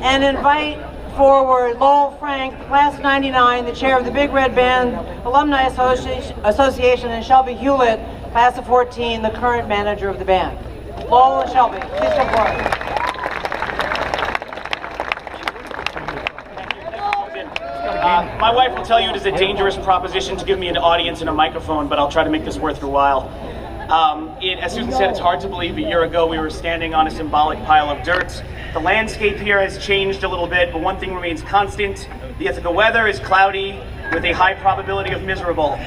and invite forward Lowell Frank, class 99, the chair of the Big Red Band Alumni Association, and Shelby Hewlett, class of 14, the current manager of the band. Lowell and Shelby, please come forward. My wife will tell you it is a dangerous proposition to give me an audience and a microphone, but I'll try to make this worth your while. As Susan said, it's hard to believe a year ago we were standing on a symbolic pile of dirt. The landscape here has changed a little bit, but one thing remains constant. The Ithaca weather is cloudy with a high probability of miserable.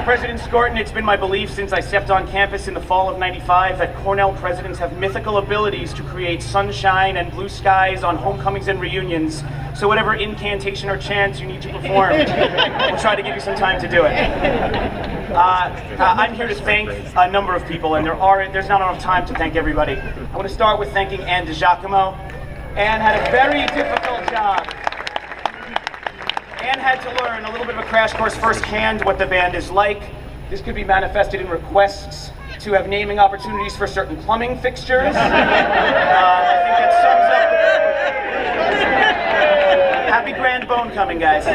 President Scorton, it's been my belief since I stepped on campus in the fall of '95 that Cornell presidents have mythical abilities to create sunshine and blue skies on homecomings and reunions. So whatever incantation or chant you need to perform, we'll try to give you some time to do it. I'm here to thank a number of people, and there's not enough time to thank everybody. I want to start with thanking Anne DiGiacomo. Anne had a very difficult job. Anne had to learn a little bit of a crash course firsthand what the band is like. This could be manifested in requests to have naming opportunities for certain plumbing fixtures. I think that sums up. Happy grand bone coming, guys.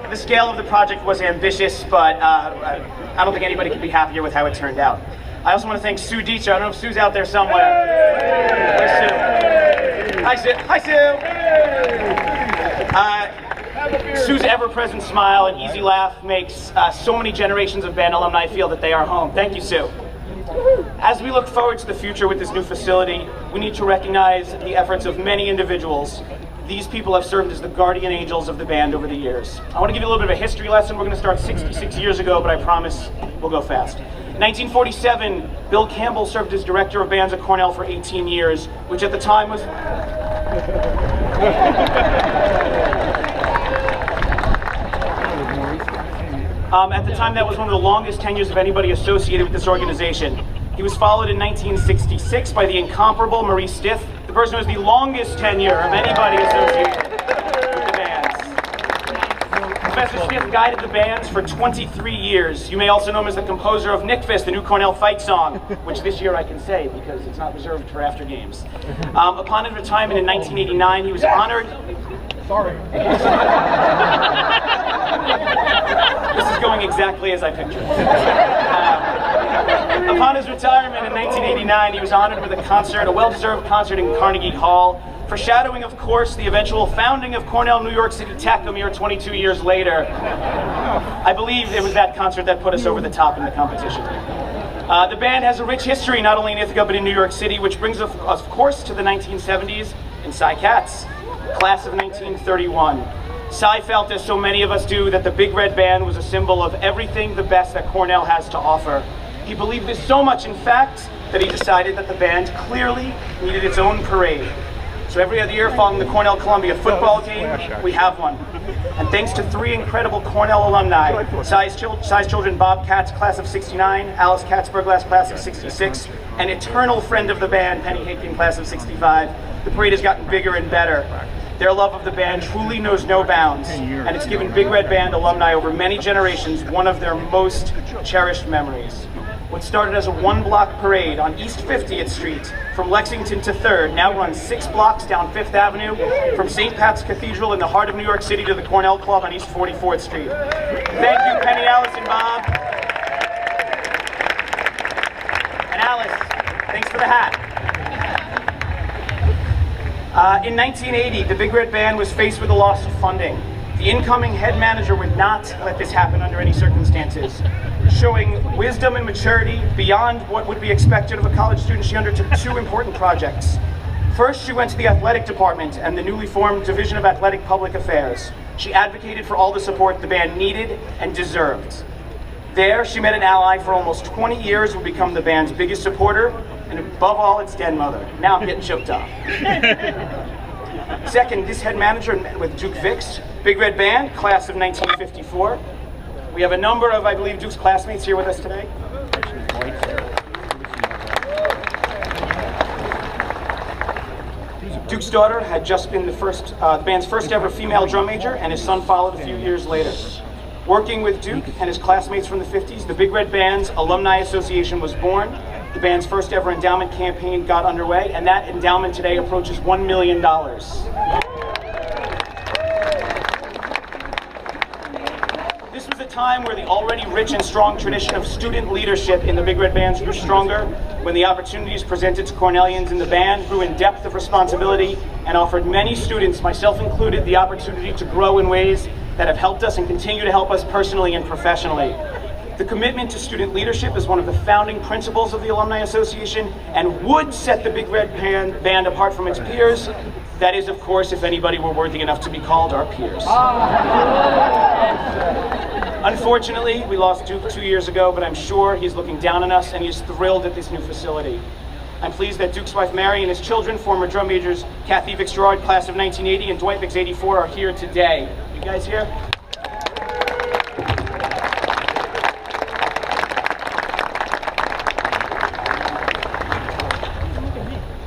The scale of the project was ambitious, but I don't think anybody could be happier with how it turned out. I also want to thank Sue Dietz. I don't know if Sue's out there somewhere. Where's Sue? Hi, Sue. Hi, Sue. Sue's ever-present smile and easy laugh makes so many generations of band alumni feel that they are home. Thank you, Sue. As we look forward to the future with this new facility, we need to recognize the efforts of many individuals. These people have served as the guardian angels of the band over the years. I want to give you a little bit of a history lesson. We're going to start 66 years ago, but I promise we'll go fast. In 1947, Bill Campbell served as director of bands at Cornell for 18 years, which at the time was... At the time, that was one of the longest tenures of anybody associated with this organization. He was followed in 1966 by the incomparable Marie Stith, the person who has the longest tenure of anybody associated with the bands. Professor Stith guided the bands for 23 years. You may also know him as the composer of Nick Fist, the new Cornell fight song, which this year I can say because it's not reserved for after games. Upon his retirement in 1989, he was honored... Sorry. This is going exactly as I pictured. Upon his retirement in 1989, he was honored with a concert, a well-deserved concert in Carnegie Hall, foreshadowing, of course, the eventual founding of Cornell New York City Tech a mere 22 years later. I believe it was that concert that put us over the top in the competition. The band has a rich history, not only in Ithaca, but in New York City, which brings us, of course, to the 1970s in Cy Katz, class of 1931. Cy felt, as so many of us do, that the Big Red Band was a symbol of everything the best that Cornell has to offer. He believed this so much, in fact, that he decided that the band clearly needed its own parade. So every other year, following the Cornell-Columbia football game, we have one. And thanks to 3 incredible Cornell alumni, Cy's children Bob Katz, class of 69, Alice Katzberg, class of 66, and eternal friend of the band, Penny Haken, class of 65, the parade has gotten bigger and better. Their love of the band truly knows no bounds, and it's given Big Red Band alumni over many generations one of their most cherished memories. What started as a 1-block parade on East 50th Street from Lexington to 3rd now runs 6 blocks down 5th Avenue from St. Pat's Cathedral in the heart of New York City to the Cornell Club on East 44th Street. Thank you, Penny, Alice, and Bob. And Alice, thanks for the hat. In 1980, the Big Red Band was faced with a loss of funding. The incoming head manager would not let this happen under any circumstances. Showing wisdom and maturity beyond what would be expected of a college student, she undertook 2 important projects. First, she went to the athletic department and the newly formed Division of Athletic Public Affairs. She advocated for all the support the band needed and deserved. There, she met an ally for almost 20 years who would become the band's biggest supporter, and above all, its den mother. Now I'm getting choked up. Second, this head manager met with Duke Vicks, Big Red Band, class of 1954. We have a number of, I believe, Duke's classmates here with us today. Duke's daughter had just been the band's first ever female drum major, and his son followed a few years later. Working with Duke and his classmates from the 50s, the Big Red Band's Alumni Association was born, the band's first ever endowment campaign got underway, and that endowment today approaches $1 million. This was a time where the already rich and strong tradition of student leadership in the Big Red Bands grew stronger, when the opportunities presented to Cornellians in the band grew in depth of responsibility and offered many students, myself included, the opportunity to grow in ways that have helped us and continue to help us personally and professionally. The commitment to student leadership is one of the founding principles of the Alumni Association and would set the Big Red Band apart from its peers. That is, of course, if anybody were worthy enough to be called our peers. Unfortunately, we lost Duke 2 years ago, but I'm sure he's looking down on us and he's thrilled at this new facility. I'm pleased that Duke's wife Mary and his children, former drum majors Kathy Vick-Gerard, class of 1980, and Dwight Vicks, 84, are here today. You guys here?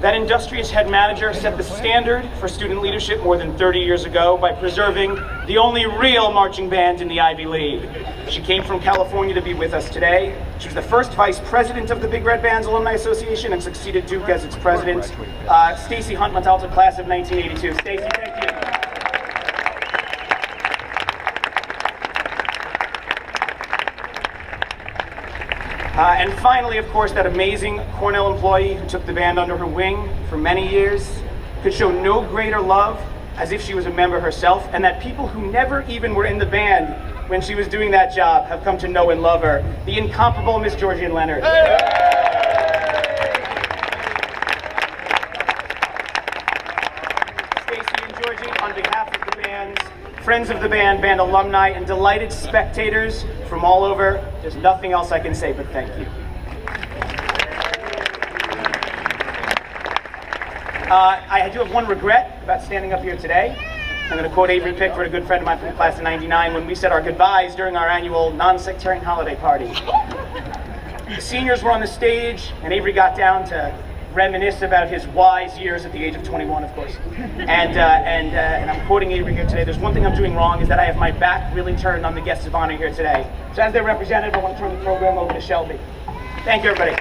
That industrious head manager set the standard for student leadership more than 30 years ago by preserving the only real marching band in the Ivy League. She came from California to be with us today. She was the first vice president of the Big Red Bands Alumni Association and succeeded Duke as its president. Stacy Hunt Montalto, class of 1982. Stacy, thank you. And finally, of course, that amazing Cornell employee who took the band under her wing for many years, could show no greater love as if she was a member herself, and that people who never even were in the band when she was doing that job have come to know and love her. The incomparable Miss Georgian Leonard. Stacy and Georgie, on behalf of the band, friends of the band, band alumni, and delighted spectators from all over, there's nothing else I can say but thank you. I do have one regret about standing up here today. I'm going to quote Avery Pickford, a good friend of mine from the class of 99, when we said our goodbyes during our annual non-sectarian holiday party. The seniors were on the stage, and Avery got down to reminisce about his wise years at the age of 21, of course. And I'm quoting Avery here today. There's one thing I'm doing wrong, is that I have my back really turned on the guests of honor here today. So as their representative, I want to turn the program over to Shelby. Thank you, everybody.